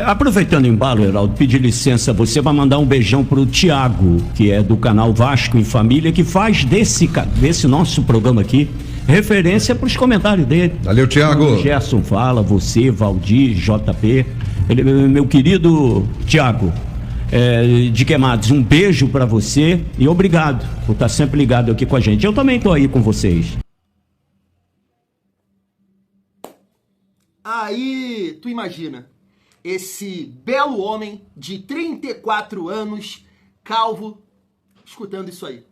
Aproveitando o embalo, Heraldo, pedir licença, você vai mandar um beijão pro Tiago, que é do canal Vasco em Família, que faz desse nosso programa aqui referência para os comentários dele. Valeu, Tiago. O Gerson fala, você, Valdir, JP, meu querido Tiago, de Queimados, um beijo para você e obrigado por estar sempre ligado aqui com a gente. Eu também tô aí com vocês. Aí, tu imagina, esse belo homem de 34 anos, calvo, escutando isso aí.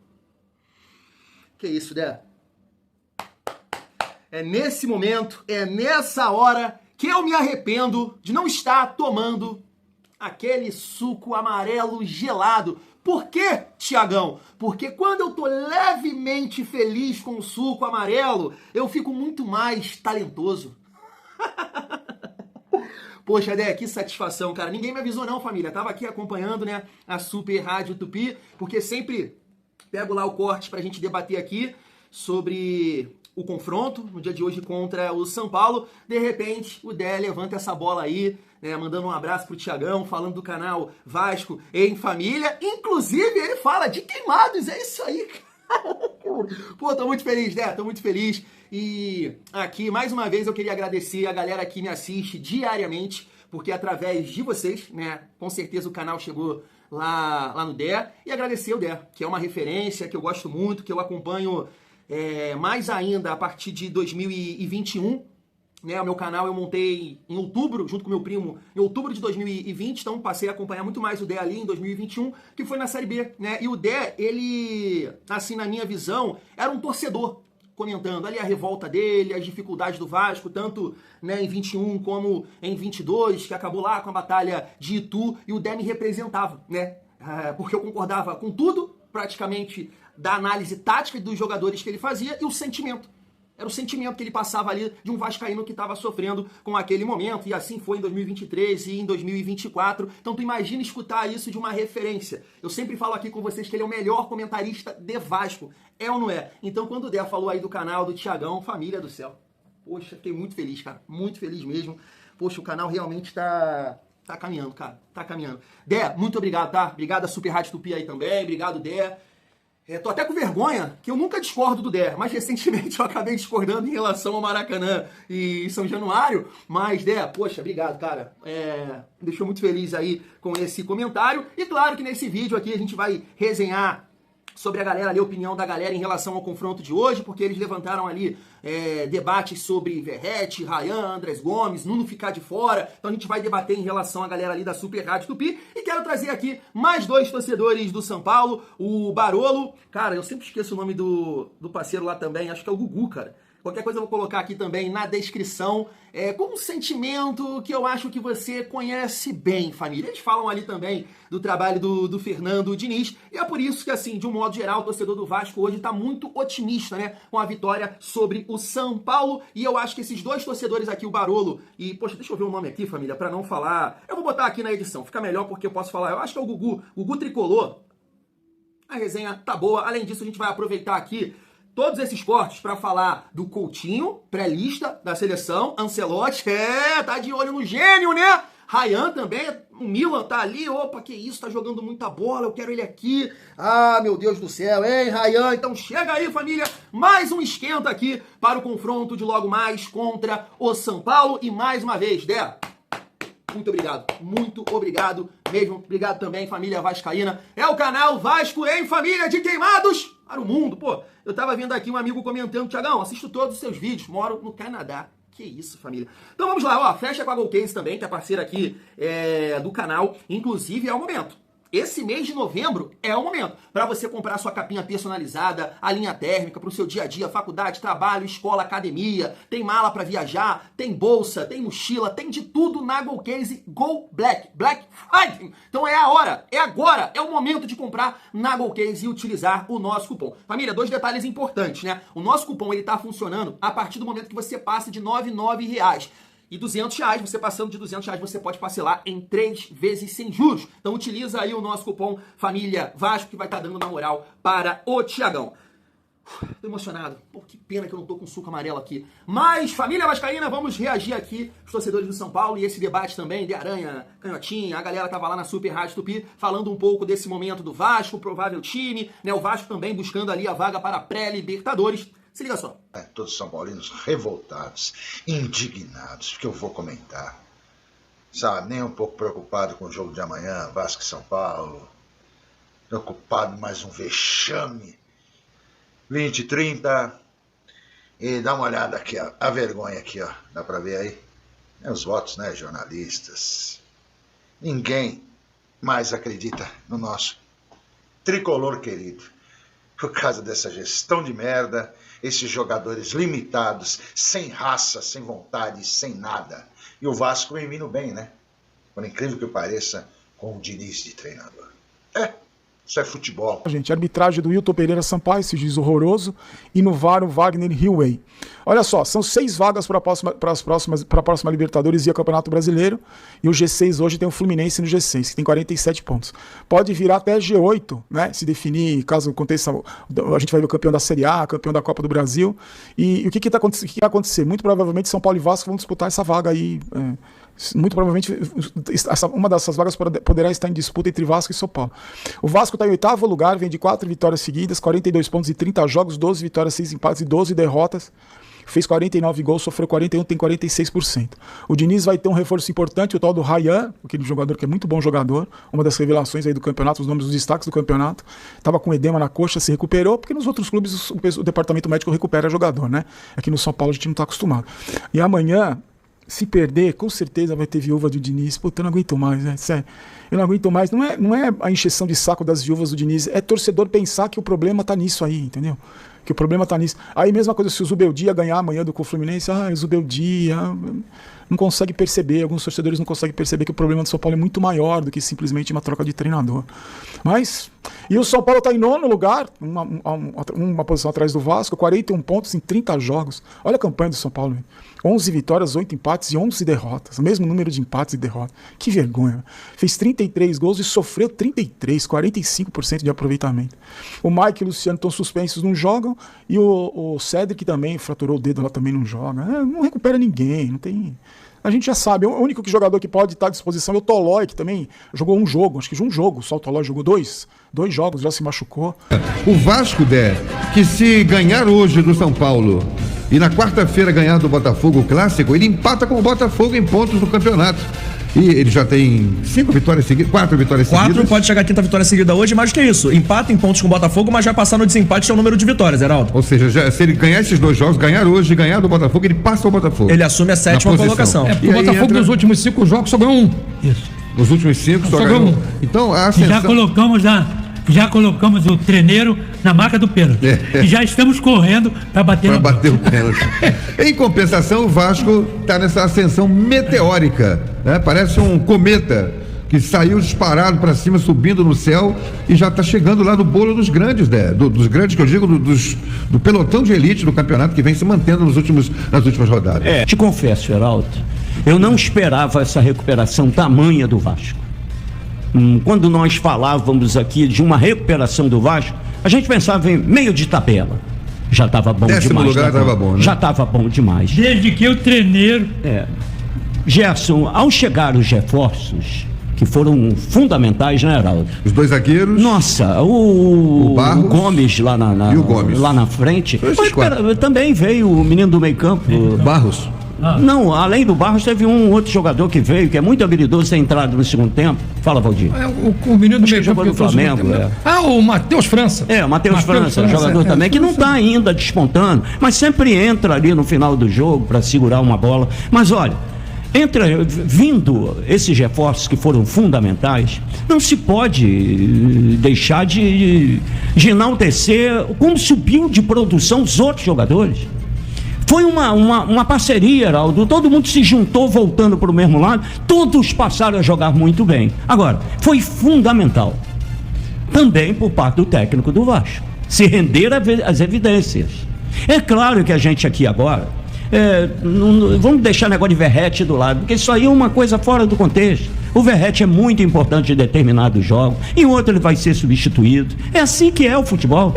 Que isso, Dé? É nesse momento, é nessa hora que eu me arrependo de não estar tomando aquele suco amarelo gelado. Por quê, Tiagão? Porque quando eu tô levemente feliz com o suco amarelo, eu fico muito mais talentoso. Poxa, Dé, que satisfação, cara. Ninguém me avisou não, família. Tava aqui acompanhando, né, a Super Rádio Tupi, porque sempre pego lá o corte pra gente debater aqui sobre o confronto no dia de hoje contra o São Paulo. De repente, o Dé levanta essa bola aí, né, mandando um abraço pro Tiagão, falando do canal Vasco em Família. Inclusive, ele fala de Queimados, é isso aí, cara. Pô, tô muito feliz, Dé, tô muito feliz. E aqui, mais uma vez, eu queria agradecer a galera que me assiste diariamente, porque através de vocês, né, com certeza o canal chegou lá no Dé. E agradecer o Dé, que é uma referência, que eu gosto muito, que eu acompanho mais ainda a partir de 2021. Né, o meu canal eu montei em outubro, junto com meu primo, em outubro de 2020, então passei a acompanhar muito mais o Dé ali em 2021, que foi na Série B, né? E o Dé, ele, assim, na minha visão, era um torcedor, comentando ali a revolta dele, as dificuldades do Vasco, tanto, né, em 21 como em 22, que acabou lá com a batalha de Itu, e o Dé me representava, né? Porque eu concordava com tudo, praticamente, da análise tática dos jogadores que ele fazia, e o sentimento. Era o sentimento que ele passava ali de um vascaíno que estava sofrendo com aquele momento, e assim foi em 2023 e em 2024. Então tu imagina escutar isso de uma referência. Eu sempre falo aqui com vocês que ele é o melhor comentarista de Vasco. É ou não é? Então quando o Dé falou aí do canal do Tiagão, família do céu. Poxa, fiquei muito feliz, cara. Muito feliz mesmo. Poxa, o canal realmente tá caminhando, cara. Tá caminhando. Dé, muito obrigado, tá? Obrigado a Super Rádio Tupi aí também. Obrigado, Dé. Tô até com vergonha, que eu nunca discordo do Dé, mas recentemente eu acabei discordando em relação ao Maracanã e São Januário, mas Dé, poxa, obrigado, cara, me deixou muito feliz aí com esse comentário, e claro que nesse vídeo aqui a gente vai resenhar sobre a galera ali, a opinião da galera em relação ao confronto de hoje, porque eles levantaram ali debates sobre Verratti, Rayan, Andrés Gomes, Nuno ficar de fora. Então a gente vai debater em relação à galera ali da Super Rádio Tupi. E quero trazer aqui mais dois torcedores do São Paulo, o Barolo. Cara, eu sempre esqueço o nome do parceiro lá também, acho que é o Gugu, cara. Qualquer coisa eu vou colocar aqui também na descrição, com um sentimento que eu acho que você conhece bem, família. Eles falam ali também do trabalho do Fernando Diniz, e é por isso que, assim, de um modo geral, o torcedor do Vasco hoje está muito otimista, né, com a vitória sobre o São Paulo, e eu acho que esses dois torcedores aqui, o Barolo e, poxa, deixa eu ver o nome aqui, família, para não falar, eu vou botar aqui na edição, fica melhor porque eu posso falar, eu acho que é o Gugu Tricolor. A resenha tá boa, além disso a gente vai aproveitar aqui todos esses cortes para falar do Coutinho, pré-lista da seleção, Ancelotti, tá de olho no gênio, né? Rayan também, o Milan tá ali, opa, que isso, tá jogando muita bola, eu quero ele aqui. Ah, meu Deus do céu, hein, Rayan? Então chega aí, família, mais um esquenta aqui para o confronto de logo mais contra o São Paulo. E mais uma vez, Dé, muito obrigado mesmo. Obrigado também, família vascaína. É o canal Vasco em Família de Queimados para o mundo. Pô, eu tava vendo aqui um amigo comentando, Tiagão, assisto todos os seus vídeos, moro no Canadá. Que isso, família. Então vamos lá, ó, fecha com a Golcase também, que é parceira aqui do canal. Inclusive, é o momento. Esse mês de novembro é o momento para você comprar sua capinha personalizada, a linha térmica para o seu dia a dia, faculdade, trabalho, escola, academia. Tem mala para viajar, tem bolsa, tem mochila, tem de tudo na Golcase Go Black. Black Friday. Então é a hora, é agora, é o momento de comprar na Golcase e utilizar o nosso cupom. Família, dois detalhes importantes, né? O nosso cupom ele tá funcionando a partir do momento que você passa de R$ 99,00. E R$200, você passando de R$200, você pode parcelar em 3 vezes sem juros. Então utiliza aí o nosso cupom Família Vasco, que vai estar dando uma moral para o Tiagão. Tô emocionado. Pô, que pena que eu não tô com suco amarelo aqui. Mas, família vascaína, vamos reagir aqui, os torcedores do São Paulo, e esse debate também de Aranha, Canhotinha, a galera tava lá na Super Rádio Tupi, falando um pouco desse momento do Vasco, provável time, né? O Vasco também buscando ali a vaga para a pré-Libertadores. Se liga só. Todos são paulinos revoltados, indignados, porque eu vou comentar. Sabe, nem um pouco preocupado com o jogo de amanhã, Vasco e São Paulo. Preocupado mais um vexame. 20, 30. E dá uma olhada aqui, ó. A vergonha aqui, ó. Dá pra ver aí? É os votos, né, jornalistas. Ninguém mais acredita no nosso tricolor querido. Por causa dessa gestão de merda, esses jogadores limitados, sem raça, sem vontade, sem nada. E o Vasco vem vindo bem, né? Por incrível que pareça, com o Diniz de treinador. Isso é futebol. Gente, a arbitragem do Wilton Pereira Sampaio, esse juiz horroroso, e no VAR o Wagner Hillway. Olha só, são 6 vagas para a próxima Libertadores e o Campeonato Brasileiro, e o G6 hoje tem o Fluminense no G6, que tem 47 pontos. Pode virar até G8, né, se definir, caso aconteça, a gente vai ver o campeão da Série A, campeão da Copa do Brasil, e o que vai acontecer? Muito provavelmente São Paulo e Vasco vão disputar essa vaga aí, muito provavelmente uma dessas vagas poderá estar em disputa entre Vasco e São Paulo. O Vasco está em 8º lugar, vem de 4 vitórias seguidas, 42 pontos em 30 jogos, 12 vitórias, 6 empates e 12 derrotas. Fez 49 gols, sofreu 41, tem 46%. O Diniz vai ter um reforço importante, o tal do Ryan, aquele jogador que é muito bom jogador, uma das revelações aí do campeonato, os nomes dos destaques do campeonato. Estava com edema na coxa, se recuperou, porque nos outros clubes o departamento médico recupera jogador, né? Aqui no São Paulo a gente não está acostumado. E amanhã, se perder, com certeza vai ter viúva do Diniz. Puta, eu não aguento mais, né? Sério. Eu não aguento mais. Não é a encheção de saco das viúvas do Diniz, é torcedor pensar que o problema tá nisso aí, entendeu? Que o problema tá nisso. Aí mesma coisa, se o Zubeldia ganhar amanhã do Fluminense, o Zubeldia não consegue perceber, alguns torcedores não conseguem perceber que o problema do São Paulo é muito maior do que simplesmente uma troca de treinador. Mas, e o São Paulo está em 9º lugar, uma posição atrás do Vasco, 41 pontos em 30 jogos. Olha a campanha do São Paulo, 11 vitórias, 8 empates e 11 derrotas, o mesmo número de empates e derrotas. Que vergonha. Fez 33 gols e sofreu 33, 45% de aproveitamento. O Mike e o Luciano estão suspensos, não jogam, e o Cedric também fraturou o dedo lá, também não joga. Não recupera ninguém, não tem... A gente já sabe, o único jogador que pode estar à disposição é o Tolói, que também jogou um jogo, acho que um jogo, só o Tolói jogou 2 jogos, já se machucou. O Vasco, que se ganhar hoje do São Paulo e na quarta-feira ganhar do Botafogo o Clássico, ele empata com o Botafogo em pontos no campeonato. E ele já tem 4 vitórias seguidas. 4, pode chegar a 5ª vitória seguida hoje, mas que é isso? Empata em pontos com o Botafogo, mas vai passar no desempate, que é o número de vitórias, Heraldo. Ou seja, se ele ganhar esses 2 jogos, ganhar hoje e ganhar do Botafogo, ele passa o Botafogo. Ele assume a 7ª colocação. Porque o Botafogo nos últimos 5 jogos só ganhou 1. Isso. Nos últimos 5 só ganhou 1. Então, a ascensão... Já colocamos o treneiro na marca do pênalti. E já estamos correndo para bater o pênalti. Em compensação, o Vasco está nessa ascensão meteórica, né? Parece um cometa que saiu disparado para cima, subindo no céu e já está chegando lá no bolo dos grandes, dos grandes que eu digo, do pelotão de elite do campeonato que vem se mantendo nas últimas rodadas. Te confesso, Heraldo, eu não esperava essa recuperação tamanha do Vasco. Quando nós falávamos aqui de uma recuperação do Vasco, a gente pensava em meio de tabela. Já estava bom demais. 10º lugar estava bom, né? Já estava bom demais. Desde que o treneiro... Gerson, ao chegar os reforços, que foram fundamentais, né, Heraldo? Os 2 zagueiros. Nossa, o Gomes lá e o Gomes lá na frente. Mas, também veio o menino do meio campo. Barros. Não, além do Barros, teve um outro jogador que veio, que é muito habilidoso, tem entrado no segundo tempo. Fala, Valdir. O menino do meio campo jogou no Flamengo. O Matheus França. O Matheus França, jogador também, que não está ainda despontando, mas sempre entra ali no final do jogo para segurar uma bola. Mas olha, vindo esses reforços que foram fundamentais, não se pode deixar de enaltecer como subiu de produção os outros jogadores. Foi uma parceria, Heraldo, todo mundo se juntou voltando para o mesmo lado, todos passaram a jogar muito bem. Agora, foi fundamental também por parte do técnico do Vasco se render às evidências. É claro que a gente aqui agora vamos deixar o negócio de Verrete do lado, porque isso aí é uma coisa fora do contexto. O Verratti é muito importante em determinados jogos, em outro ele vai ser substituído. É assim que é o futebol.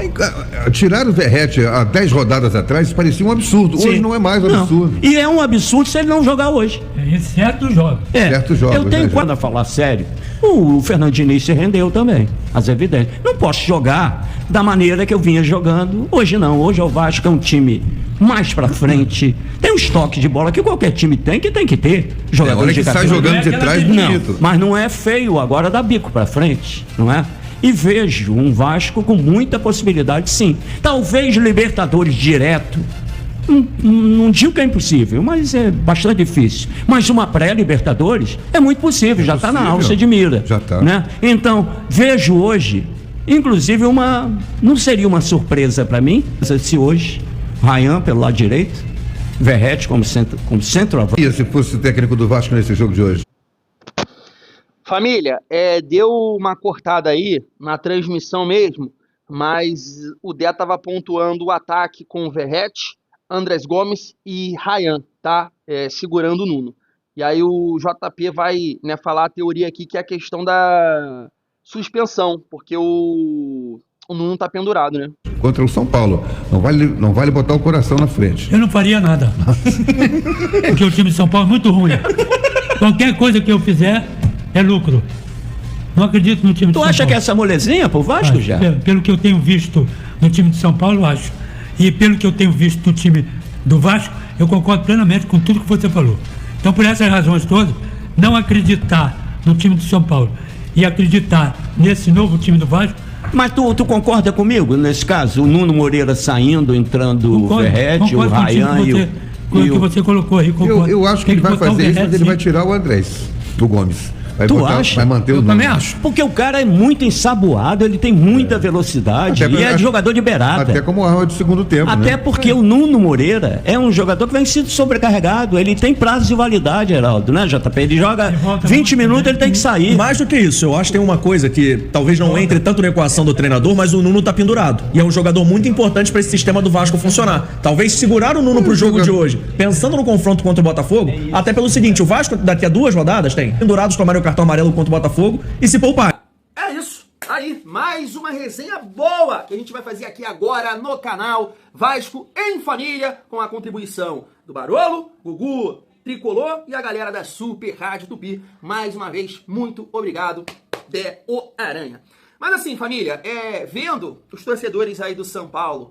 Tirar o Verratti há 10 rodadas atrás parecia um absurdo. Sim. Hoje não é mais um absurdo. E é um absurdo se ele não jogar hoje. Em certos jogos. Certos jogos, Eu tenho quando a falar sério. O Fernando Diniz se rendeu também, as evidências. Não posso jogar da maneira que eu vinha jogando. Hoje não. Hoje o Vasco é um time mais pra frente. Tem um estoque de bola que qualquer time tem que ter. Hora que sai jogando de trás, bonito. Não, mas não é feio agora dar bico pra frente, não é? E vejo um Vasco com muita possibilidade, sim. Talvez Libertadores direto. Não digo que é impossível, mas é bastante difícil. Mas uma pré-Libertadores é muito possível, já está na alça de mira. Já está. Né? Então, vejo hoje, inclusive, não seria uma surpresa para mim se hoje, Ryan pelo lado direito, Verratti como centroavante. E se fosse o técnico do Vasco nesse jogo de hoje? Família, deu uma cortada aí na transmissão mesmo, mas o Dé estava pontuando o ataque com o Verratti, Andrés Gomes e Ryan, tá? Segurando o Nuno. E aí o JP vai, né, falar a teoria aqui, que é a questão da suspensão, porque o Nuno tá pendurado, né? Contra o São Paulo. Não vale botar o coração na frente. Eu não faria nada. Porque o time de São Paulo é muito ruim. Qualquer coisa que eu fizer é lucro. Não acredito no time de São Paulo. Tu acha que é essa molezinha pro Vasco já? Pelo que eu tenho visto no time de São Paulo, acho. E pelo que eu tenho visto do time do Vasco, eu concordo plenamente com tudo que você falou. Então, por essas razões todas, não acreditar no time de São Paulo e acreditar nesse novo time do Vasco. Mas tu concorda comigo nesse caso? O Nuno Moreira saindo, entrando o Verratti, o Ryan e o que você colocou aí. Eu acho que ele vai fazer isso, mas ele vai tirar o Andrés, o Gomes. Vai manter o Nuno. Também acho. Porque o cara é muito ensaboado, ele tem muita velocidade e é jogador de beirada. Até como arma de segundo tempo. Até porque o Nuno Moreira é um jogador que vem sido sobrecarregado. Ele tem prazo de validade, Heraldo, né, JP? Ele joga 20 minutos, ele tem que sair. Mais do que isso, eu acho que tem uma coisa que talvez não entre tanto na equação do treinador, mas o Nuno tá pendurado. E é um jogador muito importante para esse sistema do Vasco funcionar. Talvez segurar o Nuno pro jogo de hoje, pensando no confronto contra o Botafogo, até pelo seguinte, o Vasco daqui a 2 rodadas tem pendurados tomarem o cartão amarelo contra o Botafogo e se poupar. É isso. Aí, mais uma resenha boa que a gente vai fazer aqui agora no canal Vasco em Família, com a contribuição do Barolo, Gugu, Tricolor e a galera da Super Rádio Tupi. Mais uma vez, muito obrigado, Dé o Aranha. Mas assim, família, vendo os torcedores aí do São Paulo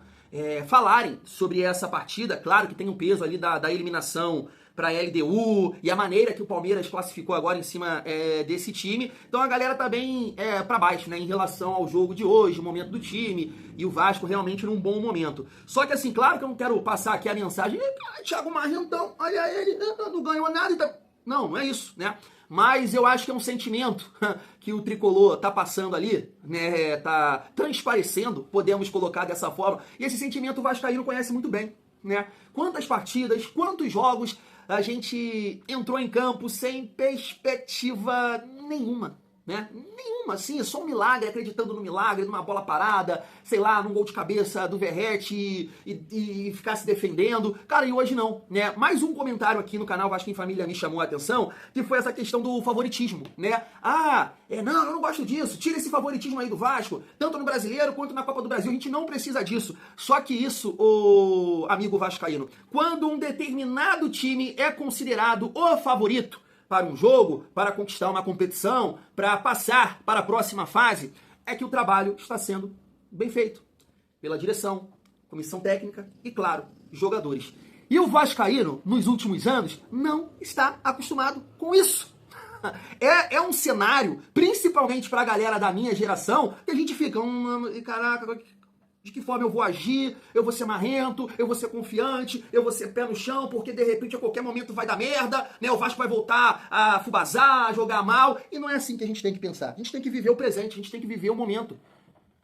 falarem sobre essa partida, claro que tem um peso ali da eliminação para a LDU e a maneira que o Palmeiras classificou agora em cima desse time. Então a galera tá bem para baixo, né, em relação ao jogo de hoje, o momento do time e o Vasco realmente num bom momento. Só que assim, claro que eu não quero passar aqui a mensagem, Thiago Marrentão, olha ele, não ganhou nada. Então... Não é isso, né? Mas eu acho que é um sentimento que o Tricolor tá passando ali, né, tá transparecendo, podemos colocar dessa forma. E esse sentimento o Vascaíno conhece muito bem, né? Quantas partidas, quantos jogos a gente entrou em campo sem perspectiva nenhuma, né? Nenhuma, assim, é só um milagre, acreditando no milagre, numa bola parada, sei lá, num gol de cabeça do Verratti e ficar se defendendo. Cara, e hoje não, né? Mais um comentário aqui no canal Vasco em Família me chamou a atenção, que foi essa questão do favoritismo, né? Não, eu não gosto disso, tira esse favoritismo aí do Vasco, tanto no Brasileiro quanto na Copa do Brasil, a gente não precisa disso. Só que isso, ô amigo vascaíno, quando um determinado time é considerado o favorito para um jogo, para conquistar uma competição, para passar para a próxima fase, é que o trabalho está sendo bem feito pela direção, comissão técnica e, claro, jogadores. E o vascaíno, nos últimos anos, não está acostumado com isso. É um cenário, principalmente para a galera da minha geração, que a gente fica, caraca, de que forma eu vou agir, eu vou ser marrento, eu vou ser confiante, eu vou ser pé no chão, porque de repente a qualquer momento vai dar merda, né? O Vasco vai voltar a fubazar, a jogar mal, e não é assim que a gente tem que pensar. A gente tem que viver o presente, a gente tem que viver o momento.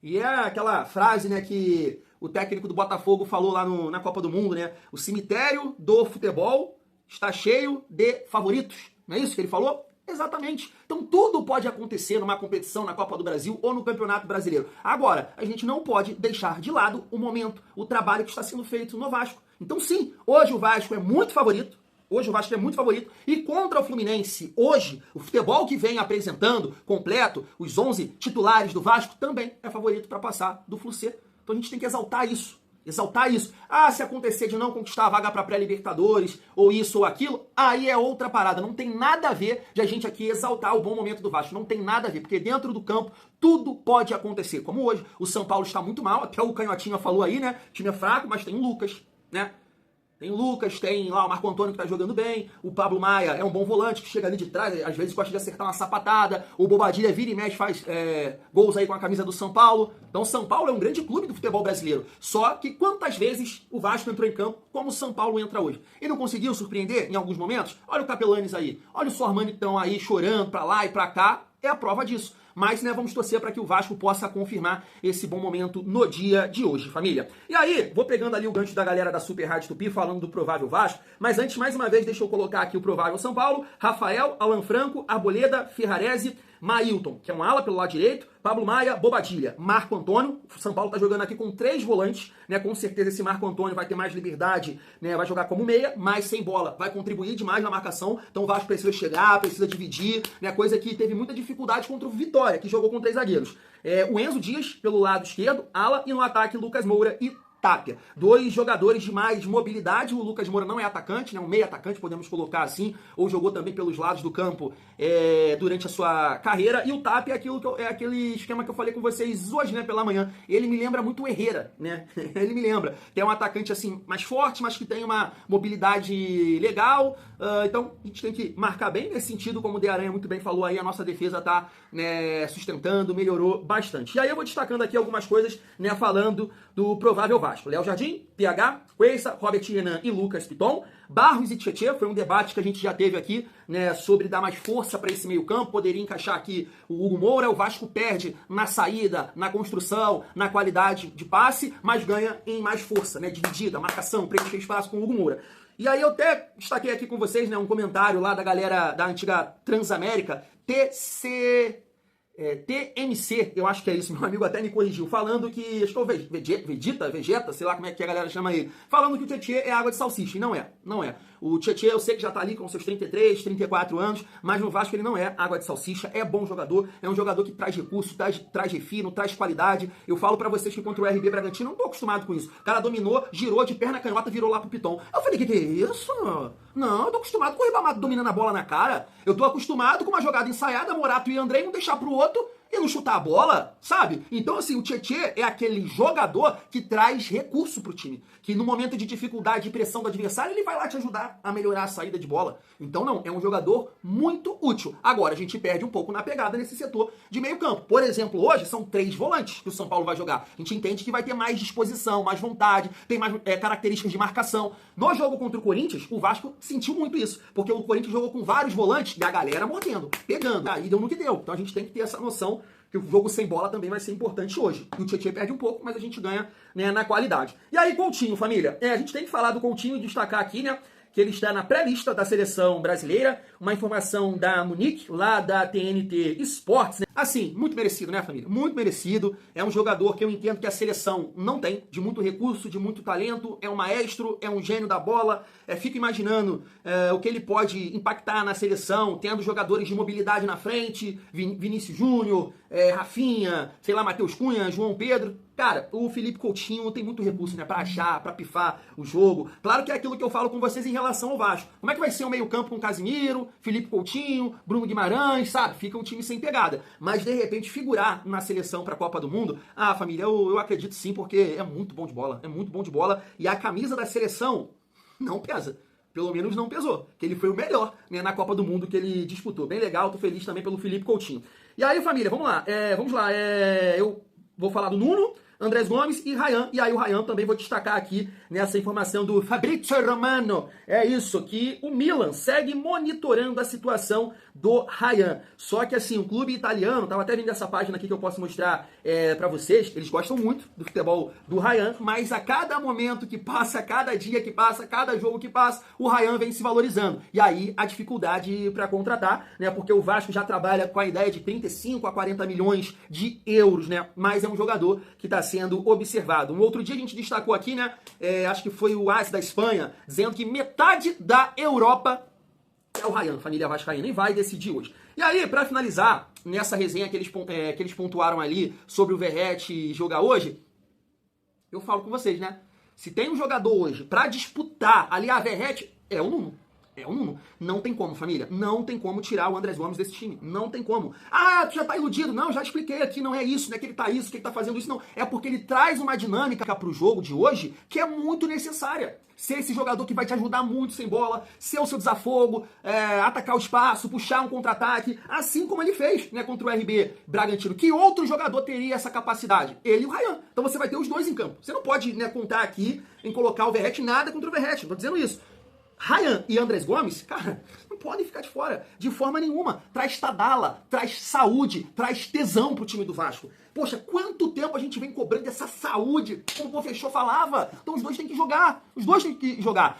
E é aquela frase, né, que o técnico do Botafogo falou lá na Copa do Mundo, né? O cemitério do futebol está cheio de favoritos. Não é isso que ele falou? Exatamente. Então tudo pode acontecer numa competição na Copa do Brasil ou no Campeonato Brasileiro. Agora, a gente não pode deixar de lado o momento, o trabalho que está sendo feito no Vasco. Então sim, hoje o Vasco é muito favorito. Hoje o Vasco é muito favorito. E contra o Fluminense, hoje, o futebol que vem apresentando, completo, os 11 titulares do Vasco, também é favorito para passar do Flu-C. Então a gente tem que exaltar isso. Exaltar isso. Ah, se acontecer de não conquistar a vaga para pré-Libertadores, ou isso ou aquilo, aí é outra parada. Não tem nada a ver de a gente aqui exaltar o bom momento do Vasco. Não tem nada a ver, porque dentro do campo tudo pode acontecer. Como hoje, o São Paulo está muito mal, até o Canhotinha falou aí, né? O time é fraco, mas tem o Lucas, né? Tem o Lucas, tem lá o Marco Antônio que tá jogando bem, o Pablo Maia é um bom volante que chega ali de trás, às vezes gosta de acertar uma sapatada, o Bobadilha vira e mexe, faz gols aí com a camisa do São Paulo. Então o São Paulo é um grande clube do futebol brasileiro. Só que quantas vezes o Vasco entrou em campo como o São Paulo entra hoje? E não conseguiu surpreender em alguns momentos? Olha o Capelanes aí, olha o Sormani que estão aí chorando pra lá e pra cá, é a prova disso. Mas, né, vamos torcer para que o Vasco possa confirmar esse bom momento no dia de hoje, família. E aí, vou pegando ali o gancho da galera da Super Rádio Tupi, falando do provável Vasco, mas antes, mais uma vez, deixa eu colocar aqui o provável São Paulo: Rafael, Alan Franco, Arboleda, Ferrarese, Mailton, que é um ala pelo lado direito, Pablo Maia, Bobadilha, Marco Antônio. O São Paulo tá jogando aqui com 3 volantes, né? Com certeza esse Marco Antônio vai ter mais liberdade, né? Vai jogar como meia, mas sem bola. Vai contribuir demais na marcação. Então o Vasco precisa chegar, precisa dividir, né? Coisa que teve muita dificuldade contra o Vitória, que jogou com 3 zagueiros. O Enzo Dias, pelo lado esquerdo, ala, e no ataque Lucas Moura e Tapia. 2 jogadores de mais mobilidade. O Lucas Moura não é atacante, né? Um meio atacante, podemos colocar assim, ou jogou também pelos lados do campo durante a sua carreira. E o Tapia é aquele esquema que eu falei com vocês hoje, né, pela manhã. Ele me lembra muito o Herrera, né? Ele me lembra. Tem um atacante assim mais forte, mas que tem uma mobilidade legal. Então a gente tem que marcar bem nesse sentido, como o De Aranha muito bem falou aí, a nossa defesa tá, né, sustentando, melhorou bastante. E aí eu vou destacando aqui algumas coisas, né, falando do provável Vasco. Léo Jardim, PH, Cuesta, Robert Renan e Lucas Piton. Barros e Tietê, foi um debate que a gente já teve aqui, né, sobre dar mais força para esse meio campo. Poderia encaixar aqui o Hugo Moura. O Vasco perde na saída, na construção, na qualidade de passe, mas ganha em mais força, né, dividida, marcação, preencher espaço com o Hugo Moura. E aí eu até destaquei aqui com vocês, né, um comentário lá da galera da antiga Transamérica, TMC, eu acho que é isso, meu amigo até me corrigiu, falando que, acho que é o Vegeta, sei lá como é que a galera chama ele, falando que o Tietê é água de salsicha, e não é. O Tietê, eu sei que já tá ali com seus 33, 34 anos, mas no Vasco ele não é água de salsicha, é bom jogador, é um jogador que traz recurso, traz refino, traz qualidade. Eu falo pra vocês que contra o RB Bragantino, não tô acostumado com isso. O cara dominou, girou de perna canhota, virou lá pro Piton. Eu falei, que é isso? Não, eu tô acostumado com o Ribamar dominando a bola na cara. Eu tô acostumado com uma jogada ensaiada, Morato e Andrei, um deixar pro outro e não chutar a bola, sabe? Então, assim, o Tietê é aquele jogador que traz recurso pro time. Que no momento de dificuldade e pressão do adversário, ele vai lá te ajudar a melhorar a saída de bola. Então, não, é um jogador muito útil. Agora, a gente perde um pouco na pegada nesse setor de meio campo. Por exemplo, hoje são 3 volantes que o São Paulo vai jogar. A gente entende que vai ter mais disposição, mais vontade, tem mais características de marcação. No jogo contra o Corinthians, o Vasco sentiu muito isso. Porque o Corinthians jogou com vários volantes e a galera mordendo, pegando. Aí deu no que deu. Então a gente tem que ter essa noção que o jogo sem bola também vai ser importante hoje. E o Tietê perde um pouco, mas a gente ganha, né, na qualidade. E aí, Coutinho, família, a gente tem que falar do Coutinho e destacar aqui, né, que ele está na pré-lista da seleção brasileira, uma informação da Munique, lá da TNT Sports, né? Assim, muito merecido, né, família? Muito merecido. É um jogador que eu entendo que a seleção não tem, de muito recurso, de muito talento, é um maestro, é um gênio da bola. Fico imaginando o que ele pode impactar na seleção, tendo jogadores de mobilidade na frente, Vinícius Júnior, Rafinha, sei lá, Matheus Cunha, João Pedro. Cara, o Felipe Coutinho tem muito recurso, né, pra achar, pra pifar o jogo. Claro que é aquilo que eu falo com vocês em relação ao Vasco. Como é que vai ser o meio-campo com Casimiro, Felipe Coutinho, Bruno Guimarães, sabe? Fica um time sem pegada. Mas, de repente, figurar na seleção pra Copa do Mundo, família, eu acredito sim, porque é muito bom de bola. É muito bom de bola. E a camisa da seleção não pesa. Pelo menos não pesou, que ele foi o melhor, né, na Copa do Mundo que ele disputou. Bem legal, tô feliz também pelo Felipe Coutinho. E aí, família, vamos lá. Eu vou falar do Nuno, Andrés Gomes e Ryan. E aí o Ryan também vou destacar aqui nessa informação do Fabrizio Romano. É isso, que o Milan segue monitorando a situação do Ryan. Só que assim, o clube italiano, tava até vendo essa página aqui que eu posso mostrar pra vocês, eles gostam muito do futebol do Ryan, mas a cada momento que passa, cada dia que passa, cada jogo que passa, o Ryan vem se valorizando. E aí a dificuldade para contratar, né? Porque o Vasco já trabalha com a ideia de 35 a 40 milhões de euros, né? Mas é um jogador que tá sendo observado. Um outro dia a gente destacou aqui, né? Acho que foi o AS da Espanha, dizendo que metade da Europa é o Ryan, família vascaína, e vai decidir hoje. E aí, pra finalizar, nessa resenha que eles pontuaram ali sobre o Verratti jogar hoje, eu falo com vocês, né? Se tem um jogador hoje pra disputar ali a Verratti, é o Nuno. É o Nuno. Não tem como, família. Não tem como tirar o Andrés Gomes desse time. Não tem como. Ah, tu já tá iludido. Não, já expliquei aqui. Não é isso, não é que ele tá isso, que ele tá fazendo isso. Não. É porque ele traz uma dinâmica pro jogo de hoje que é muito necessária. Ser esse jogador que vai te ajudar muito sem bola, ser o seu desafogo, atacar o espaço, puxar um contra-ataque, assim como ele fez, né, contra o RB Bragantino. Que outro jogador teria essa capacidade? Ele e o Ryan. Então você vai ter os dois em campo. Você não pode, né, contar aqui em colocar o Verratti, nada contra o Verratti. Não tô dizendo isso. Ryan e Andrés Gomes, cara, não podem ficar de fora, de forma nenhuma. Traz Tadala, traz saúde, traz tesão pro time do Vasco. Poxa, quanto tempo a gente vem cobrando essa saúde, como o professor falava. Então os dois têm que jogar,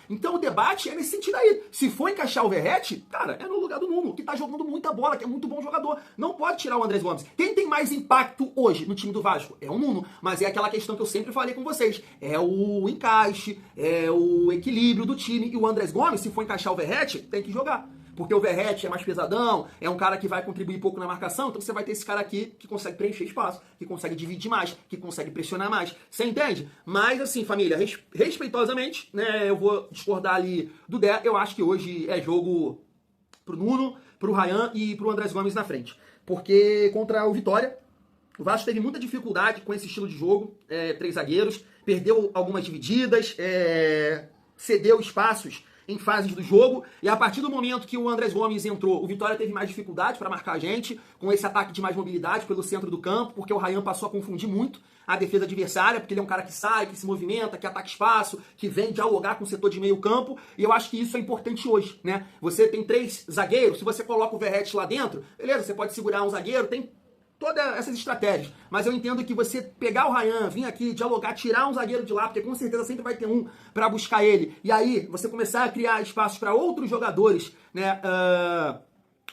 Então o debate é nesse sentido aí. Se for encaixar o Verratti, cara, é no lugar do Nuno, que tá jogando muita bola, que é muito bom jogador. Não pode tirar o Andrés Gomes. Quem tem mais impacto hoje no time do Vasco? É o Nuno, mas é aquela questão que eu sempre falei com vocês. É o encaixe, é o equilíbrio do time. E o Andrés Gomes, se for encaixar o Verratti, tem que jogar. Porque o Verratti é mais pesadão, é um cara que vai contribuir pouco na marcação, então você vai ter esse cara aqui que consegue preencher espaço, que consegue dividir mais, que consegue pressionar mais. Você entende? Mas assim, família, respeitosamente, né, eu vou discordar ali do Dé. Eu acho que hoje é jogo pro Nuno, pro Ryan e pro Andrés Gomes na frente. Porque contra o Vitória, o Vasco teve muita dificuldade com esse estilo de jogo, 3 zagueiros, perdeu algumas divididas, cedeu espaços em fases do jogo, e a partir do momento que o Andrés Gomes entrou, o Vitória teve mais dificuldade para marcar a gente, com esse ataque de mais mobilidade pelo centro do campo, porque o Ryan passou a confundir muito a defesa adversária, porque ele é um cara que sai, que se movimenta, que ataca espaço, que vem dialogar com o setor de meio campo, e eu acho que isso é importante hoje, né? Você tem 3 zagueiros, se você coloca o Verratti lá dentro, beleza, você pode segurar um zagueiro, tem todas essas estratégias, mas eu entendo que você pegar o Ryan, vir aqui, dialogar, tirar um zagueiro de lá, porque com certeza sempre vai ter um para buscar ele, e aí você começar a criar espaços para outros jogadores, né,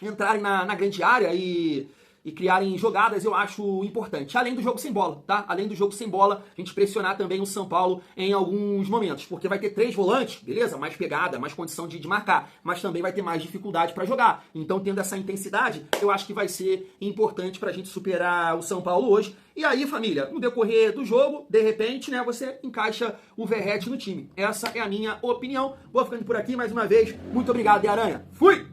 entrarem na grande área e criarem jogadas, eu acho importante. Além do jogo sem bola, tá? Além do jogo sem bola, a gente pressionar também o São Paulo em alguns momentos, porque vai ter 3 volantes, beleza? Mais pegada, mais condição de marcar, mas também vai ter mais dificuldade para jogar. Então, tendo essa intensidade, eu acho que vai ser importante pra gente superar o São Paulo hoje. E aí, família, no decorrer do jogo, de repente, né, você encaixa o Verratti no time. Essa é a minha opinião. Vou ficando por aqui mais uma vez. Muito obrigado, e Aranha. Fui!